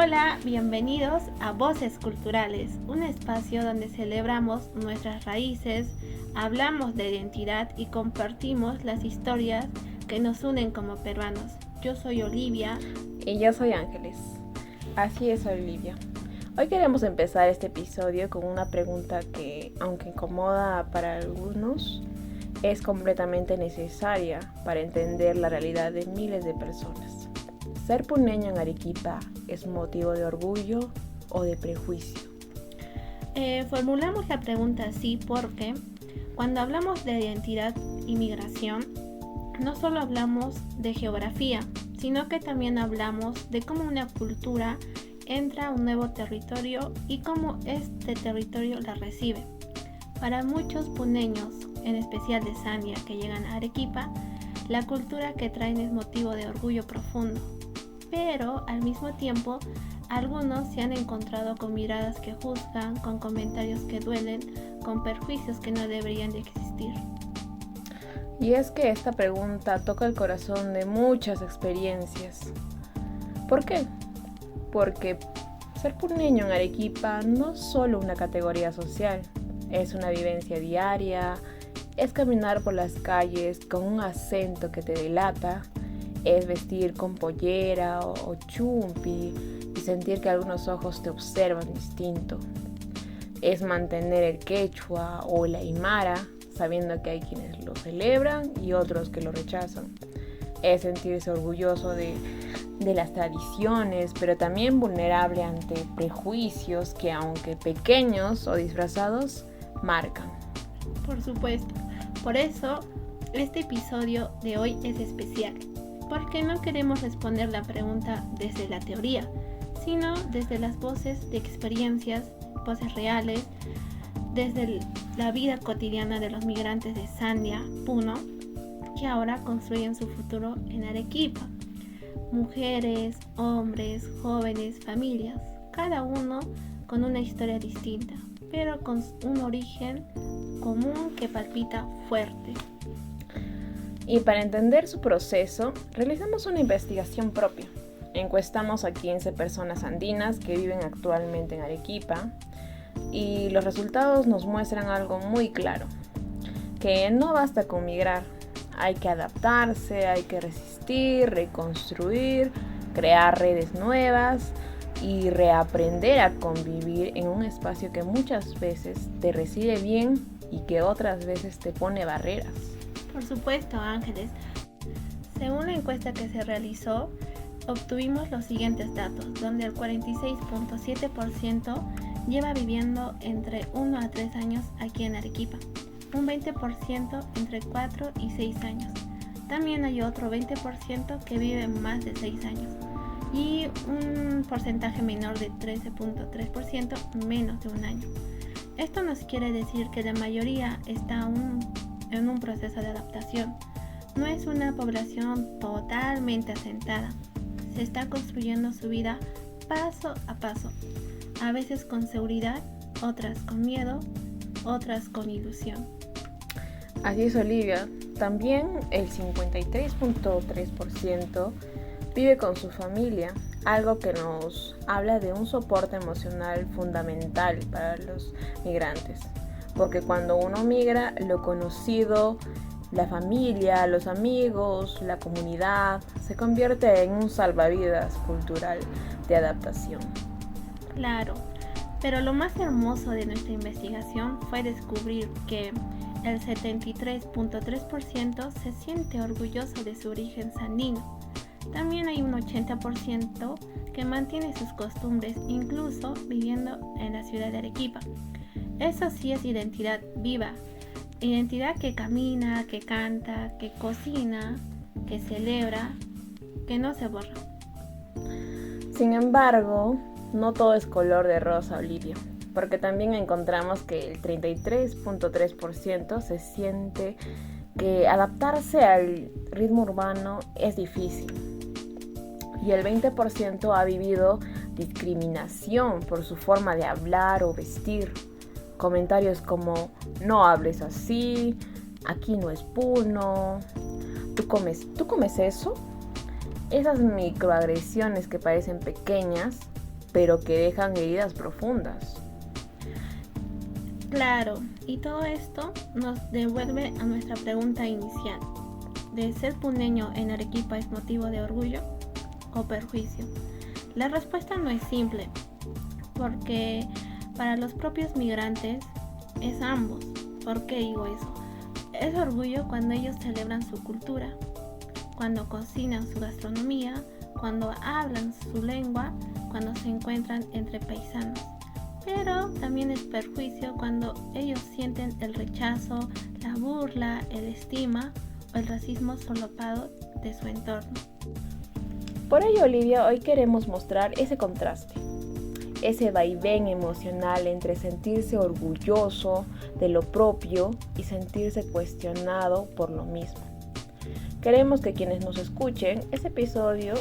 Hola, bienvenidos a Voces Culturales, un espacio donde celebramos nuestras raíces, hablamos de identidad y compartimos las historias que nos unen como peruanos. Yo soy Olivia. Y yo soy Ángeles. Así es, Olivia. Hoy queremos empezar este episodio con una pregunta que, aunque incomoda para algunos, es completamente necesaria para entender la realidad de miles de personas. ¿Ser puneño en Arequipa es motivo de orgullo o de prejuicio? Formulamos la pregunta así porque cuando hablamos de identidad y migración, no solo hablamos de geografía, sino que también hablamos de cómo una cultura entra a un nuevo territorio y cómo este territorio la recibe. Para muchos puneños, en especial de Sandia, que llegan a Arequipa, la cultura que traen es motivo de orgullo profundo. Pero al mismo tiempo, algunos se han encontrado con miradas que juzgan, con comentarios que duelen, con perjuicios que no deberían de existir. Y es que esta pregunta toca el corazón de muchas experiencias. ¿Por qué? Porque ser puneño en Arequipa no es solo una categoría social, es una vivencia diaria, es caminar por las calles con un acento que te delata, es vestir con pollera o chumpi y sentir que algunos ojos te observan distinto. Es mantener el quechua o el aymara, sabiendo que hay quienes lo celebran y otros que lo rechazan. Es sentirse orgulloso de las tradiciones, pero también vulnerable ante prejuicios que, aunque pequeños o disfrazados, marcan. Por supuesto. Por eso, este episodio de hoy es especial, porque no queremos responder la pregunta desde la teoría, sino desde las voces de experiencias, voces reales, desde la vida cotidiana de los migrantes de Sandia, Puno, que ahora construyen su futuro en Arequipa. Mujeres, hombres, jóvenes, familias, cada uno con una historia distinta, pero con un origen común que palpita fuerte. Y para entender su proceso, realizamos una investigación propia. Encuestamos a 15 personas andinas que viven actualmente en Arequipa y los resultados nos muestran algo muy claro, que no basta con migrar, hay que adaptarse, hay que resistir, reconstruir, crear redes nuevas y reaprender a convivir en un espacio que muchas veces te recibe bien y que otras veces te pone barreras. Por supuesto, Ángeles. Según la encuesta que se realizó, obtuvimos los siguientes datos, donde el 46.7% lleva viviendo entre 1 a 3 años aquí en Arequipa, un 20% entre 4 y 6 años. También hay otro 20% que vive más de 6 años y un porcentaje menor de 13.3% menos de un año. Esto nos quiere decir que la mayoría está en un proceso de adaptación. No es una población totalmente asentada. Se está construyendo su vida paso a paso, a veces con seguridad, otras con miedo, otras con ilusión. Así es, Olivia. También el 53.3% vive con su familia, algo que nos habla de un soporte emocional fundamental para los migrantes. Porque cuando uno migra, lo conocido, la familia, los amigos, la comunidad, se convierte en un salvavidas cultural de adaptación. Claro, pero lo más hermoso de nuestra investigación fue descubrir que el 73.3% se siente orgulloso de su origen sandino. También hay un 80% que mantiene sus costumbres, incluso viviendo en la ciudad de Arequipa. Eso sí es identidad viva, identidad que camina, que canta, que cocina, que celebra, que no se borra. Sin embargo, no todo es color de rosa, Olivia, porque también encontramos que el 33.3% se siente que adaptarse al ritmo urbano es difícil y el 20% ha vivido discriminación por su forma de hablar o vestir. Comentarios como no hables así, aquí no es Puno, ¿tú comes eso? Esas microagresiones que parecen pequeñas pero que dejan heridas profundas. Claro, y todo esto nos devuelve a nuestra pregunta inicial. ¿De ser puneño en Arequipa es motivo de orgullo o perjuicio? La respuesta no es simple, porque para los propios migrantes es ambos. ¿Por qué digo eso? Es orgullo cuando ellos celebran su cultura, cuando cocinan su gastronomía, cuando hablan su lengua, cuando se encuentran entre paisanos. Pero también es perjuicio cuando ellos sienten el rechazo, la burla, el estigma o el racismo solapado de su entorno. Por ello, Olivia, hoy queremos mostrar ese contraste, ese vaivén emocional entre sentirse orgulloso de lo propio y sentirse cuestionado por lo mismo. Queremos que quienes nos escuchen este episodio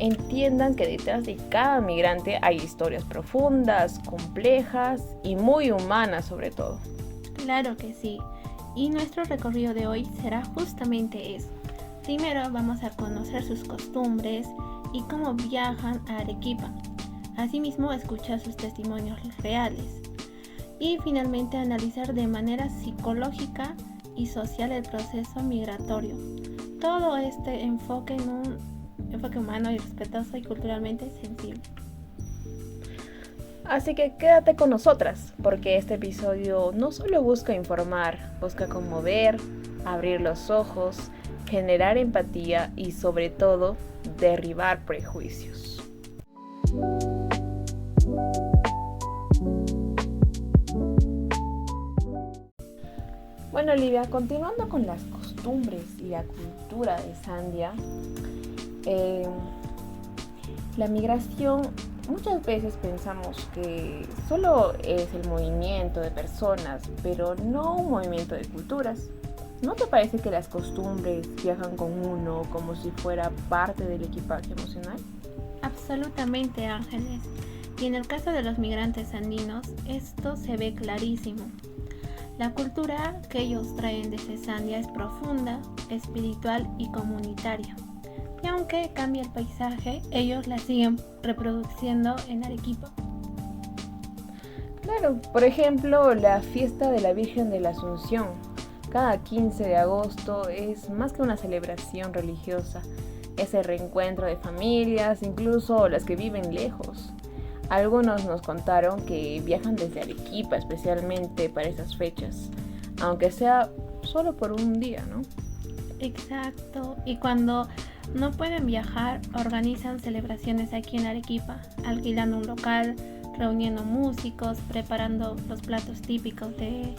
entiendan que detrás de cada migrante hay historias profundas, complejas y muy humanas sobre todo. Claro que sí, y nuestro recorrido de hoy será justamente eso. Primero vamos a conocer sus costumbres y cómo viajan a Arequipa. Asimismo, escuchar sus testimonios reales. Y finalmente analizar de manera psicológica y social el proceso migratorio. Todo este enfoque en un enfoque humano y respetuoso y culturalmente sensible. Así que quédate con nosotras, porque este episodio no solo busca informar, busca conmover, abrir los ojos, generar empatía y sobre todo derribar prejuicios. Bueno, Olivia, continuando con las costumbres y la cultura de Sandia, la migración, muchas veces pensamos que solo es el movimiento de personas, pero no un movimiento de culturas. ¿No te parece que las costumbres viajan con uno como si fuera parte del equipaje emocional? Absolutamente, Ángeles. Y en el caso de los migrantes andinos, esto se ve clarísimo. La cultura que ellos traen desde Sandia es profunda, espiritual y comunitaria. Y aunque cambie el paisaje, ellos la siguen reproduciendo en Arequipa. Claro, por ejemplo, la fiesta de la Virgen de la Asunción. Cada 15 de agosto es más que una celebración religiosa, es el reencuentro de familias, incluso las que viven lejos. Algunos nos contaron que viajan desde Arequipa especialmente para esas fechas, aunque sea solo por un día, ¿no? Exacto, y cuando no pueden viajar, organizan celebraciones aquí en Arequipa, alquilando un local, reuniendo músicos, preparando los platos típicos de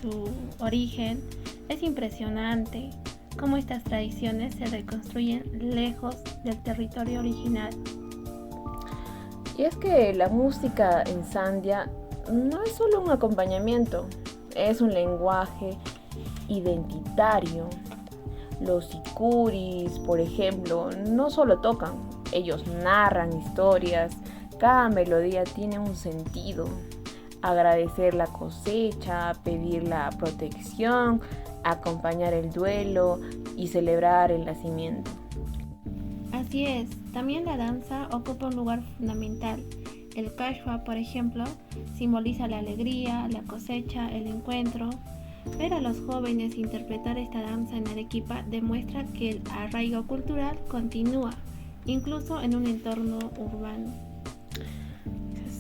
su origen. Es impresionante cómo estas tradiciones se reconstruyen lejos del territorio original. Y es que la música en Sandia no es solo un acompañamiento, es un lenguaje identitario. Los sicuris, por ejemplo, no solo tocan, ellos narran historias, cada melodía tiene un sentido. Agradecer la cosecha, pedir la protección, acompañar el duelo y celebrar el nacimiento. Así es, también la danza ocupa un lugar fundamental. El cachua, por ejemplo, simboliza la alegría, la cosecha, el encuentro. Ver a los jóvenes interpretar esta danza en Arequipa demuestra que el arraigo cultural continúa, incluso en un entorno urbano.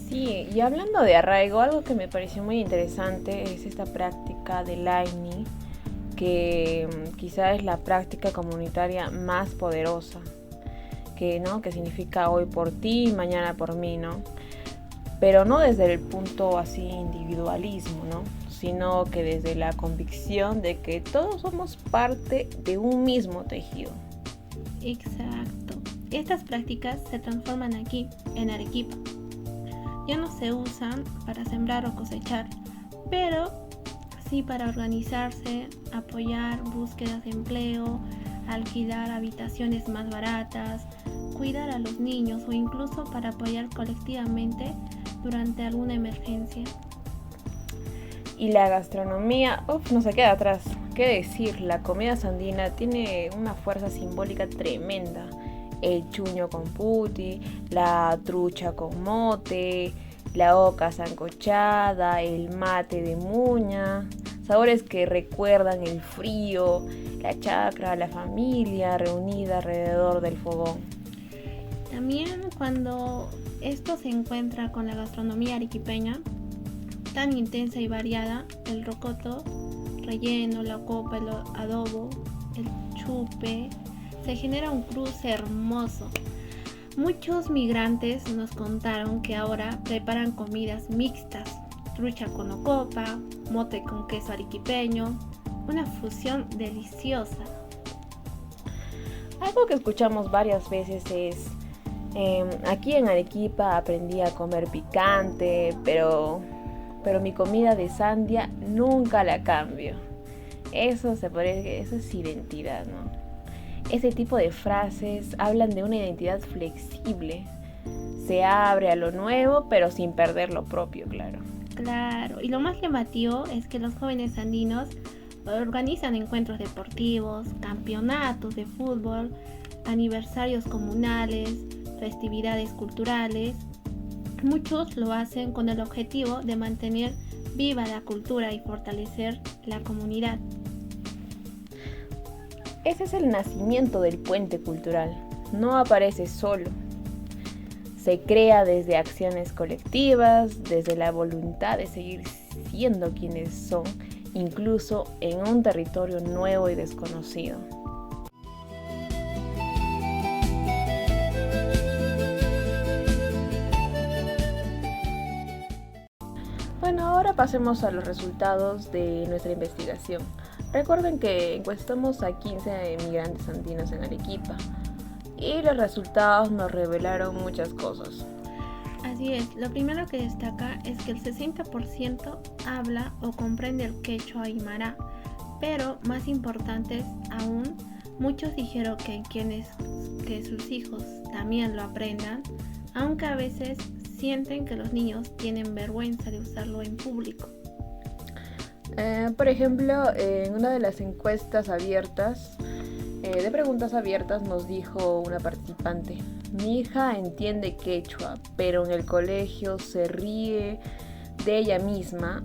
Sí, y hablando de arraigo, algo que me pareció muy interesante es esta práctica del Aini, que quizá es la práctica comunitaria más poderosa, que significa hoy por ti, mañana por mí, ¿no? Pero no desde el punto así individualismo, ¿no? Sino que desde la convicción de que todos somos parte de un mismo tejido. Exacto. Estas prácticas se transforman aquí, en Arequipa. Ya no se usan para sembrar o cosechar, pero sí para organizarse, apoyar búsquedas de empleo, alquilar habitaciones más baratas, cuidar a los niños o incluso para apoyar colectivamente durante alguna emergencia. Y la gastronomía, no se queda atrás. ¿Qué decir? La comida sandina tiene una fuerza simbólica tremenda. el chuño con puti, la trucha con mote, la oca sancochada, el mate de muña, sabores que recuerdan el frío, la chacra, la familia reunida alrededor del fogón. También cuando esto se encuentra con la gastronomía arequipeña, tan intensa y variada, el rocoto, relleno, la copa, el adobo, el chupe, se genera un cruce hermoso. Muchos migrantes nos contaron que ahora preparan comidas mixtas, trucha con ocopa, mote con queso arequipeño, una fusión deliciosa. Algo que escuchamos varias veces es, aquí en Arequipa aprendí a comer picante, pero mi comida de Sandia nunca la cambio. Eso es identidad, ¿no? Ese tipo de frases hablan de una identidad flexible. Se abre a lo nuevo, pero sin perder lo propio, claro. Claro, y lo más llamativo es que los jóvenes andinos organizan encuentros deportivos, campeonatos de fútbol, aniversarios comunales, festividades culturales. Muchos lo hacen con el objetivo de mantener viva la cultura y fortalecer la comunidad. Ese es el nacimiento del puente cultural. No aparece solo. Se crea desde acciones colectivas, desde la voluntad de seguir siendo quienes son, incluso en un territorio nuevo y desconocido. Bueno, ahora pasemos a los resultados de nuestra investigación. Recuerden que encuestamos a 15 migrantes andinos en Arequipa y los resultados nos revelaron muchas cosas. Así es, lo primero que destaca es que el 60% habla o comprende el quechua aymara, pero más importantes aún, muchos dijeron que que sus hijos también lo aprendan, aunque a veces sienten que los niños tienen vergüenza de usarlo en público. Por ejemplo, en una de las encuestas abiertas, de preguntas abiertas, nos dijo una participante: mi hija entiende quechua, pero en el colegio se ríe de ella misma.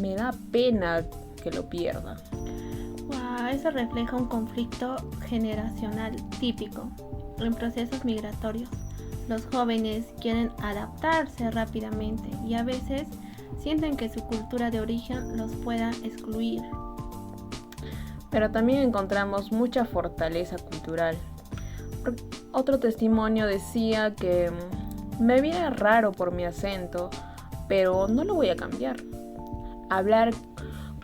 Me da pena que lo pierda. Wow, eso refleja un conflicto generacional típico en procesos migratorios. Los jóvenes quieren adaptarse rápidamente y a veces sienten que su cultura de origen los pueda excluir. Pero también encontramos mucha fortaleza cultural. Otro testimonio decía que me viene raro por mi acento, pero no lo voy a cambiar. Hablar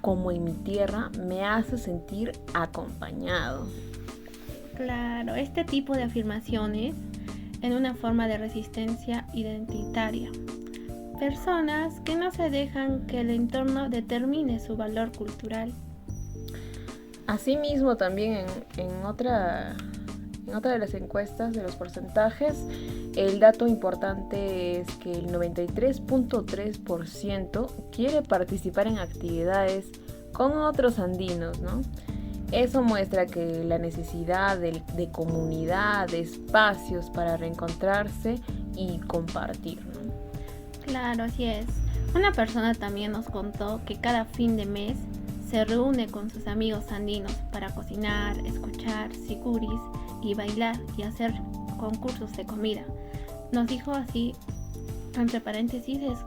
como en mi tierra me hace sentir acompañado. Claro, este tipo de afirmaciones en una forma de resistencia identitaria. Personas que no se dejan que el entorno determine su valor cultural. Asimismo, también en otra de las encuestas de los porcentajes, el dato importante es que el 93.3% quiere participar en actividades con otros andinos, ¿no? Eso muestra que la necesidad de comunidad, de espacios para reencontrarse y compartir, ¿no? Claro, así es. Una persona también nos contó que cada fin de mes se reúne con sus amigos andinos para cocinar, escuchar sicuris y bailar y hacer concursos de comida. Nos dijo así, entre paréntesis, es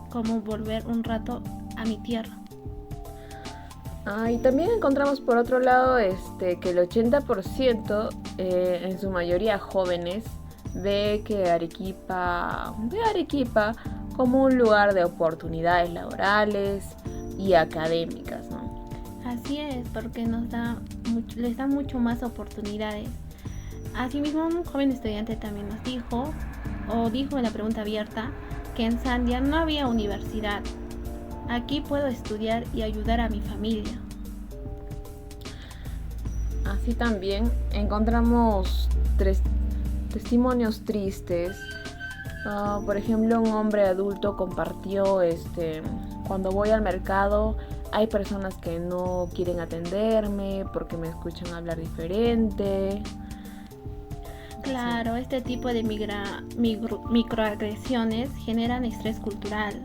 como volver un rato a mi tierra. Y también encontramos por otro lado que el 80%, en su mayoría jóvenes, ve Arequipa como un lugar de oportunidades laborales y académicas, ¿no? Así es, porque les da mucho más oportunidades. Asimismo, un joven estudiante también nos dijo en la pregunta abierta, que en Sandia no había universidad. Aquí puedo estudiar y ayudar a mi familia. Así también encontramos 3 testimonios tristes. Por ejemplo, un hombre adulto compartió, cuando voy al mercado hay personas que no quieren atenderme porque me escuchan hablar diferente. Claro, este tipo de microagresiones generan estrés cultural,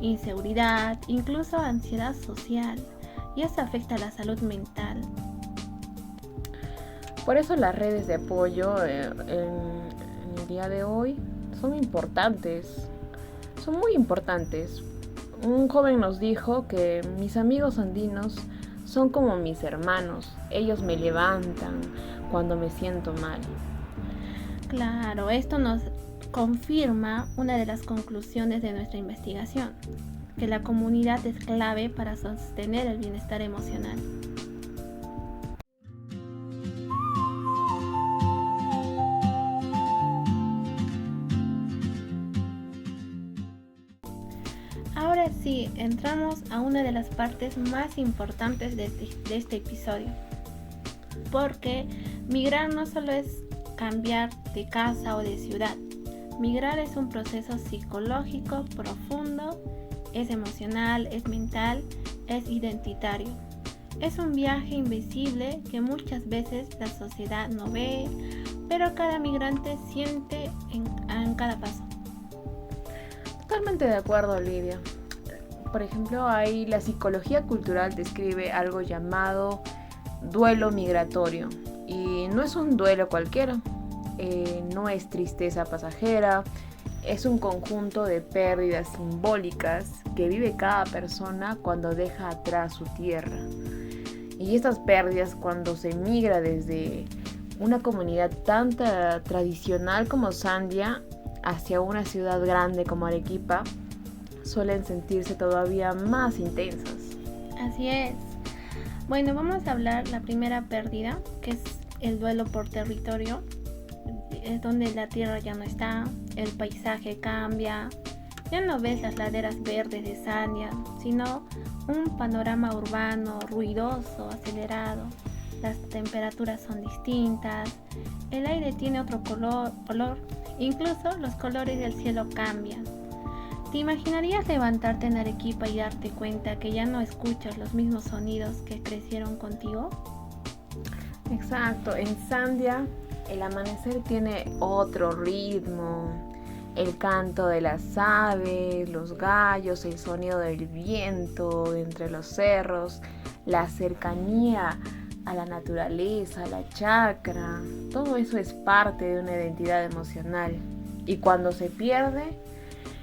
inseguridad, incluso ansiedad social, y eso afecta a la salud mental. Por eso las redes de apoyo en el día de hoy son importantes, son muy importantes. Un joven nos dijo que mis amigos andinos son como mis hermanos, ellos me levantan cuando me siento mal. Claro, esto nos confirma una de las conclusiones de nuestra investigación, que la comunidad es clave para sostener el bienestar emocional. Ahora sí, entramos a una de las partes más importantes de este episodio, porque migrar no solo es cambiar de casa o de ciudad. Migrar es un proceso psicológico profundo, es emocional, es mental, es identitario. Es un viaje invisible que muchas veces la sociedad no ve, pero cada migrante siente en cada paso. Totalmente de acuerdo, Lidia. Por ejemplo, la psicología cultural describe algo llamado duelo migratorio. Y no es un duelo cualquiera, no es tristeza pasajera, es un conjunto de pérdidas simbólicas que vive cada persona cuando deja atrás su tierra. Y estas pérdidas, cuando se migra desde una comunidad tan tradicional como Sandia hacia una ciudad grande como Arequipa, suelen sentirse todavía más intensas. Así es. Bueno, vamos a hablar la primera pérdida, que es el duelo por territorio. Es donde la tierra ya no está, el paisaje cambia, ya no ves las laderas verdes de Sandia, sino un panorama urbano, ruidoso, acelerado. Las temperaturas son distintas, el aire tiene otro color, incluso los colores del cielo cambian. ¿Te imaginarías levantarte en Arequipa y darte cuenta que ya no escuchas los mismos sonidos que crecieron contigo? Exacto, en Sandia el amanecer tiene otro ritmo, el canto de las aves, los gallos, el sonido del viento entre los cerros, la cercanía a la naturaleza, la chacra, todo eso es parte de una identidad emocional. Y cuando se pierde,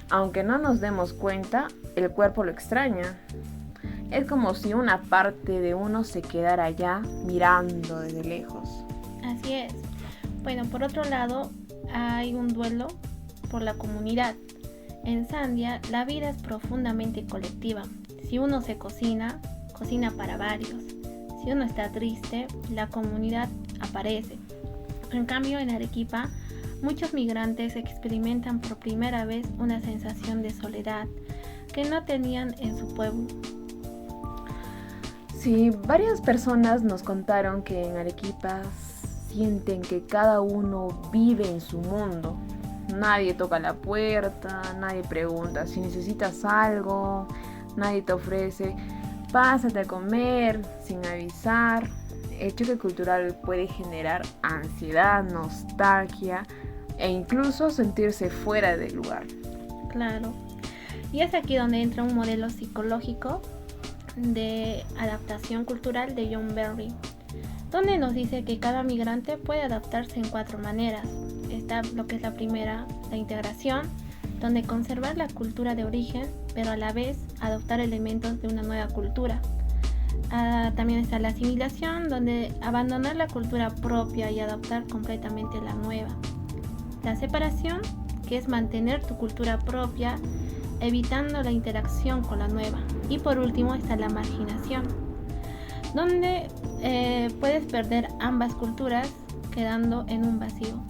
aunque no nos demos cuenta, el cuerpo lo extraña. Es como si una parte de uno se quedara allá mirando desde lejos. Así es. Bueno, por otro lado, hay un duelo por la comunidad. En Sandia, la vida es profundamente colectiva. Si uno se cocina para varios. Si uno está triste, la comunidad aparece. En cambio, en Arequipa, muchos migrantes experimentan por primera vez una sensación de soledad que no tenían en su pueblo. Sí, varias personas nos contaron que en Arequipa sienten que cada uno vive en su mundo. Nadie toca la puerta, nadie pregunta si necesitas algo, nadie te ofrece pásate a comer sin avisar. El choque cultural puede generar ansiedad, nostalgia e incluso sentirse fuera del lugar. Claro. Y es aquí donde entra un modelo psicológico de adaptación cultural de John Berry, donde nos dice que cada migrante puede adaptarse en 4 maneras. Está lo que es la primera, la integración, donde conservar la cultura de origen, pero a la vez adoptar elementos de una nueva cultura. También está la asimilación, donde abandonar la cultura propia y adoptar completamente la nueva. La separación, que es mantener tu cultura propia, evitando la interacción con la nueva. Y por último está la marginación, donde puedes perder ambas culturas quedando en un vacío.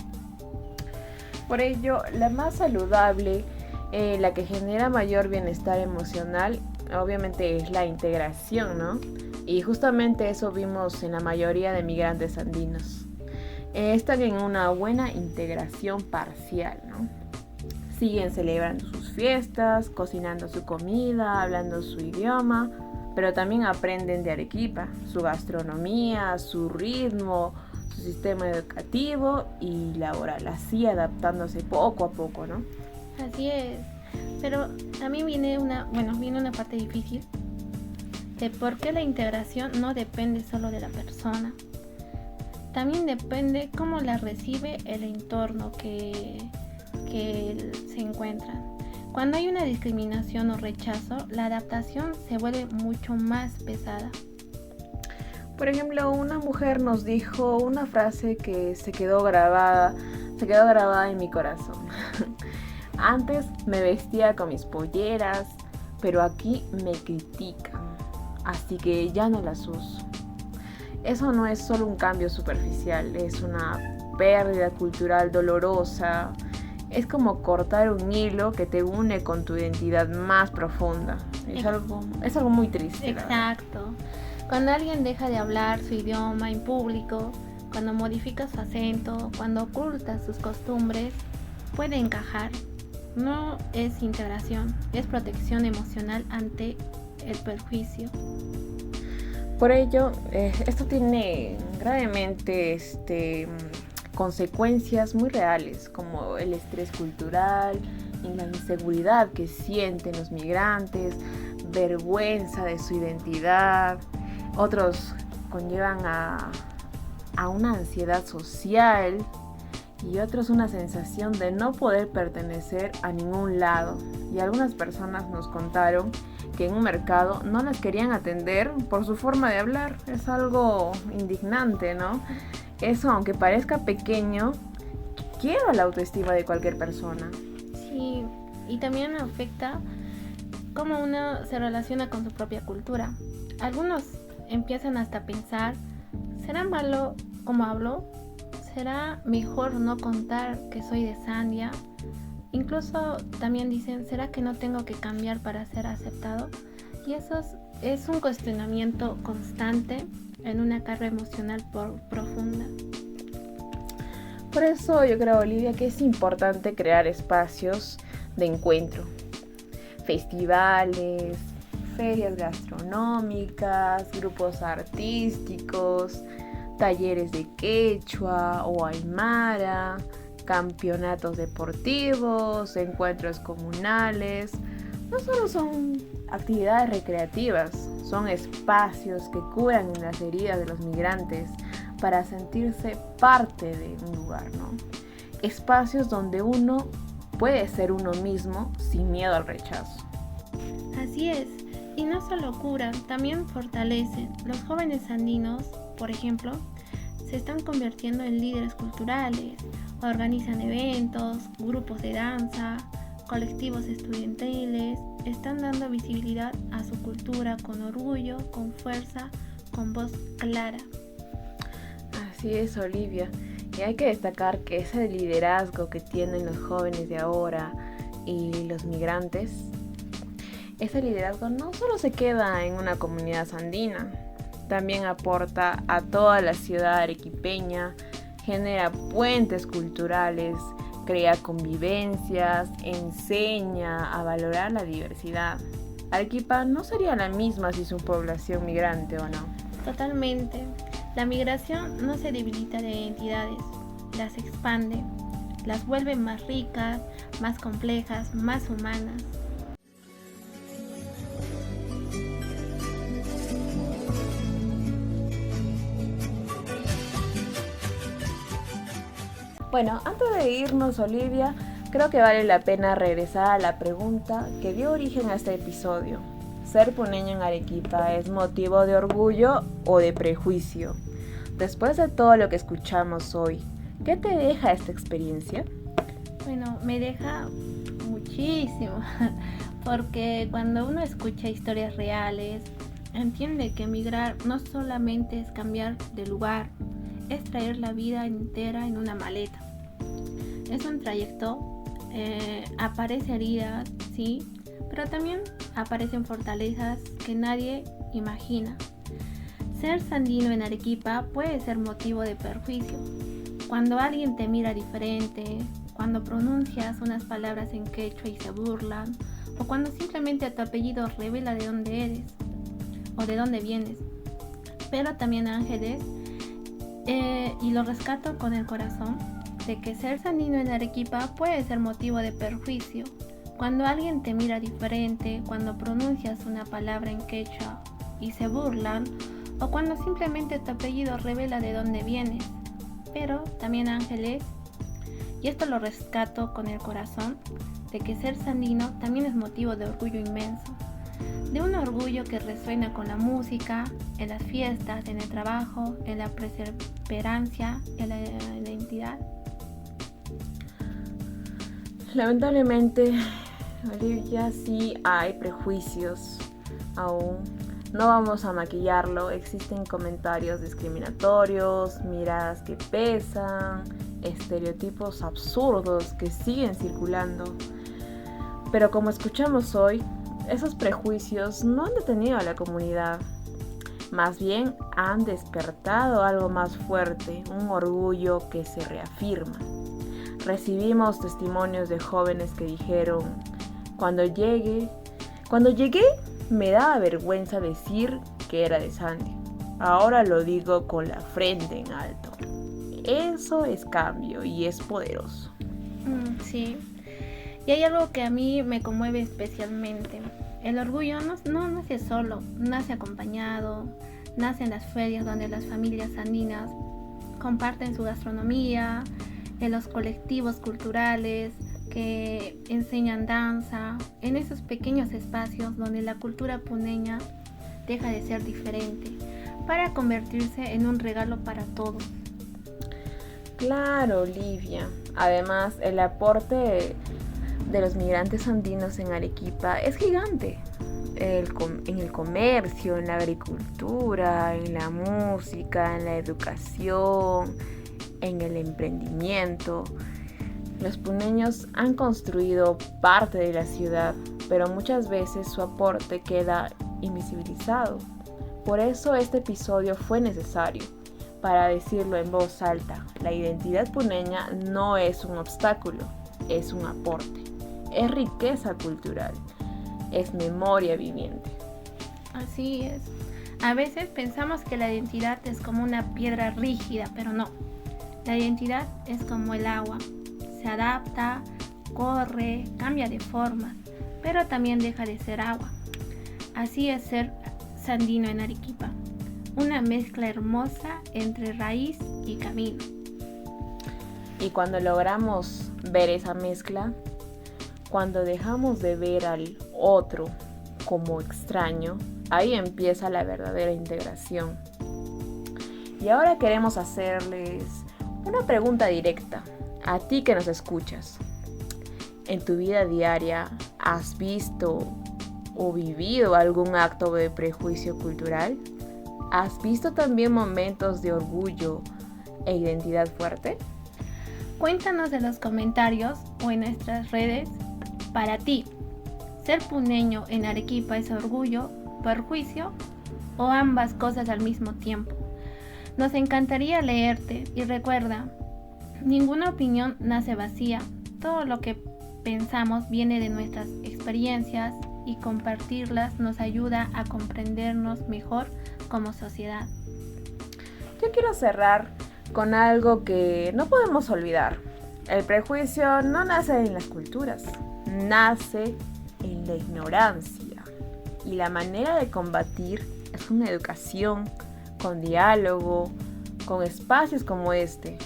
Por ello, la más saludable, la que genera mayor bienestar emocional, obviamente es la integración, ¿no? Y justamente eso vimos en la mayoría de migrantes andinos. Están en una buena integración parcial, ¿no? Siguen celebrando sus fiestas, cocinando su comida, hablando su idioma, pero también aprenden de Arequipa, su gastronomía, su ritmo, su sistema educativo y laboral, así adaptándose poco a poco, ¿no? Así es, pero también viene una parte difícil de por qué la integración no depende solo de la persona. También depende cómo la recibe el entorno que se encuentra. Cuando hay una discriminación o rechazo, la adaptación se vuelve mucho más pesada. Por ejemplo, una mujer nos dijo una frase que se quedó grabada en mi corazón. Antes me vestía con mis polleras, pero aquí me critican, así que ya no las uso. Eso no es solo un cambio superficial, es una pérdida cultural dolorosa. Es como cortar un hilo que te une con tu identidad más profunda. Es algo muy triste. Exacto. Cuando alguien deja de hablar su idioma en público, cuando modifica su acento, cuando oculta sus costumbres, puede encajar. No es integración, es protección emocional ante el perjuicio. Por ello, esto tiene gravemente consecuencias muy reales, como el estrés cultural y la inseguridad que sienten los migrantes, vergüenza de su identidad. Otros conllevan a una ansiedad social y otros una sensación de no poder pertenecer a ningún lado. Y algunas personas nos contaron que en un mercado no las querían atender por su forma de hablar. Es algo indignante, ¿no? Eso, aunque parezca pequeño, quiebra la autoestima de cualquier persona. Sí, y también afecta cómo uno se relaciona con su propia cultura. Algunos empiezan hasta a pensar, ¿será malo como hablo? ¿Será mejor no contar que soy de Sandia? Incluso también dicen, ¿será que no tengo que cambiar para ser aceptado? Y eso es un cuestionamiento constante en una carga emocional profunda. Por eso yo creo, Olivia, que es importante crear espacios de encuentro, festivales, ferias gastronómicas, grupos artísticos, talleres de quechua o aymara, campeonatos deportivos, encuentros comunales. No solo son actividades recreativas, son espacios que curan las heridas de los migrantes para sentirse parte de un lugar, ¿no? Espacios donde uno puede ser uno mismo sin miedo al rechazo. Así es, y no solo curan, también fortalecen. Los jóvenes andinos, por ejemplo, se están convirtiendo en líderes culturales, organizan eventos, grupos de danza, colectivos estudiantiles, están dando visibilidad a su cultura con orgullo, con fuerza, con voz clara. Así es, Olivia. Y hay que destacar que ese liderazgo que tienen los jóvenes de ahora y los migrantes, ese liderazgo no solo se queda en una comunidad andina, también aporta a toda la ciudad arequipeña, genera puentes culturales, crea convivencias, enseña a valorar la diversidad. Arequipa no sería la misma sin su población migrante, ¿o no? Totalmente. La migración no se debilita de identidades, las expande, las vuelve más ricas, más complejas, más humanas. Bueno, antes de irnos, Olivia, creo que vale la pena regresar a la pregunta que dio origen a este episodio. ¿Ser puneño en Arequipa es motivo de orgullo o de prejuicio? Después de todo lo que escuchamos hoy, ¿qué te deja esta experiencia? Bueno, me deja muchísimo, porque cuando uno escucha historias reales, entiende que emigrar no solamente es cambiar de lugar, es traer la vida entera en una maleta. Es un trayecto, aparecen heridas, sí, pero también aparecen fortalezas que nadie imagina. Ser sandino en Arequipa puede ser motivo de perjuicio. Cuando alguien te mira diferente, cuando pronuncias unas palabras en quechua y se burlan, o cuando simplemente tu apellido revela de dónde eres o de dónde vienes. Pero también, Ángeles, y lo rescato con el corazón, de que ser sandino en Arequipa puede ser motivo de perjuicio. Cuando alguien te mira diferente, cuando pronuncias una palabra en quechua y se burlan, o cuando simplemente tu apellido revela de dónde vienes. Pero también, Ángeles, y esto lo rescato con el corazón, de que ser sandino también es motivo de orgullo inmenso. De un orgullo que resuena con la música, en las fiestas, en el trabajo, en la perseverancia, en la identidad. Lamentablemente, Olivia, sí hay prejuicios aún. No vamos a maquillarlo, existen comentarios discriminatorios, miradas que pesan, estereotipos absurdos que siguen circulando. Pero como escuchamos hoy, esos prejuicios no han detenido a la comunidad. Más bien han despertado algo más fuerte, un orgullo que se reafirma. Recibimos testimonios de jóvenes que dijeron: cuando llegué, me daba vergüenza decir que era de Sandy. Ahora lo digo con la frente en alto. Eso es cambio y es poderoso. Sí. Y hay algo que a mí me conmueve especialmente. El orgullo no nace solo, nace acompañado, nace en las ferias donde las familias andinas comparten su gastronomía, en los colectivos culturales que enseñan danza, en esos pequeños espacios donde la cultura puneña deja de ser diferente para convertirse en un regalo para todos. Claro, Olivia. Además, el aporte de los migrantes andinos en Arequipa es gigante. En el comercio, en la agricultura, en la música, en la educación, en el emprendimiento. Los puneños han construido parte de la ciudad, pero muchas veces su aporte queda invisibilizado. Por eso este episodio fue necesario, para decirlo en voz alta. La identidad puneña no es un obstáculo, es un aporte. Es riqueza cultural, es memoria viviente. Así es. A veces pensamos que la identidad es como una piedra rígida, pero no. La identidad es como el agua. Se adapta, corre, cambia de forma, pero también deja de ser agua. Así es ser sandino en Arequipa. Una mezcla hermosa entre raíz y camino. Y cuando logramos ver esa mezcla, cuando dejamos de ver al otro como extraño, ahí empieza la verdadera integración. Y ahora queremos hacerles una pregunta directa a ti que nos escuchas. ¿En tu vida diaria has visto o vivido algún acto de prejuicio cultural? ¿Has visto también momentos de orgullo e identidad fuerte? Cuéntanos en los comentarios o en nuestras redes. Para ti, ¿ser puneño en Arequipa es orgullo, perjuicio o ambas cosas al mismo tiempo? Nos encantaría leerte y recuerda, ninguna opinión nace vacía. Todo lo que pensamos viene de nuestras experiencias y compartirlas nos ayuda a comprendernos mejor como sociedad. Yo quiero cerrar con algo que no podemos olvidar. El prejuicio no nace en las culturas, nace en la ignorancia. Y la manera de combatir es una educación con diálogo, con espacios como este.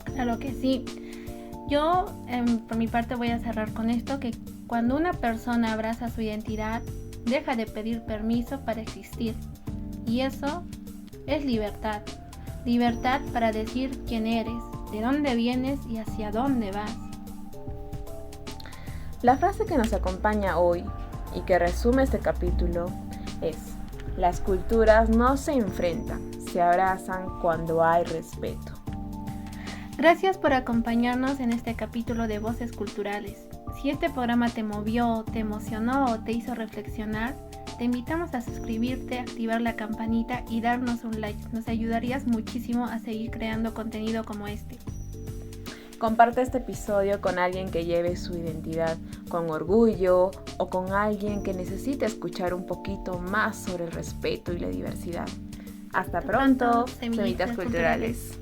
Claro que sí. Yo, por mi parte, voy a cerrar con esto, que cuando una persona abraza su identidad, deja de pedir permiso para existir. Y eso es libertad. Libertad para decir quién eres, de dónde vienes y hacia dónde vas. La frase que nos acompaña hoy y que resume este capítulo es: las culturas no se enfrentan, se abrazan cuando hay respeto. Gracias por acompañarnos en este capítulo de Voces Culturales. Si este programa te movió, te emocionó o te hizo reflexionar, te invitamos a suscribirte, activar la campanita y darnos un like. Nos ayudarías muchísimo a seguir creando contenido como este. Comparte este episodio con alguien que lleve su identidad con orgullo o con alguien que necesite escuchar un poquito más sobre el respeto y la diversidad. Hasta pronto, Semitas Semitas Culturales.